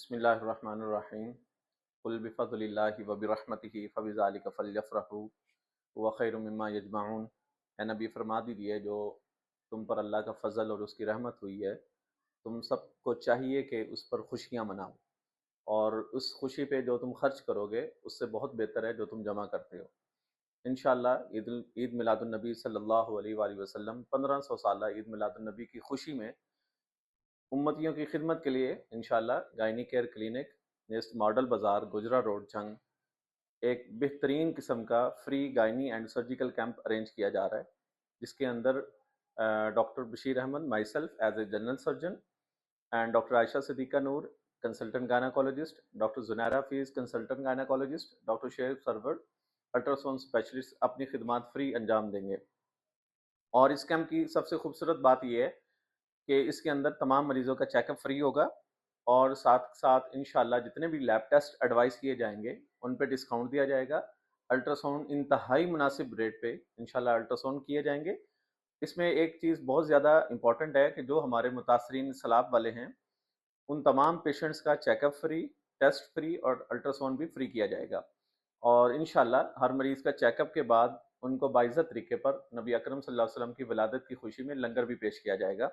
بسم اللہ الرحمن الرحیم قل بفضل اللہ وبرحمتہ فبذلک فلیفرحوا هو خیر مما یجمعون۔ اے نبی فرما دیجئے جو تم پر اللہ کا فضل اور اس کی رحمت ہوئی ہے، تم سب کو چاہیے کہ اس پر خوشیاں مناؤ، اور اس خوشی پہ جو تم خرچ کرو گے اس سے بہت بہتر ہے جو تم جمع کرتے ہو۔ انشاءاللہ عید میلاد النبی صلی اللہ علیہ وآلہ وسلم 1500 سالہ عید میلاد النبی کی خوشی میں امتیوں کی خدمت کے لیے انشاءاللہ گائنی کیئر کلینک نیست ماڈل بازار گجرا روڈ جھنگ ایک بہترین قسم کا free gynae and surgical camp arrange کیا جا رہا ہے، جس کے اندر doctor Bashir Ahmad, myself as a general surgeon, and doctor Ayesha Siddiqa Noor consultant gynaecologist, doctor Zunaira Faiz consultant gynaecologist, doctor Sheikh Sarwar ultrasound specialist اپنی خدمات فری انجام دیں گے۔ اور اس کیمپ کی سب سے خوبصورت بات یہ ہے کہ اس کے اندر تمام مریضوں کا چیک اپ فری ہوگا، اور ساتھ ساتھ انشاءاللہ جتنے بھی لیب ٹیسٹ ایڈوائز کیے جائیں گے ان پہ ڈسکاؤنٹ دیا جائے گا۔ الٹراساؤنڈ انتہائی مناسب ریٹ پہ انشاءاللہ الٹراساؤنڈ کیے جائیں گے۔ اس میں ایک چیز بہت زیادہ امپورٹنٹ ہے کہ جو ہمارے متاثرین سیلاب والے ہیں ان تمام پیشنٹس کا check up free, test free اور الٹراساؤنڈ بھی فری کیا جائے گا، اور انشاءاللہ ہر مریض کا چیک اپ کے بعد ان کو باعزت طریقے پر نبی اکرم صلی اللہ علیہ وسلم کی ولادت کی خوشی میں لنگر بھی پیش کیا جائے گا۔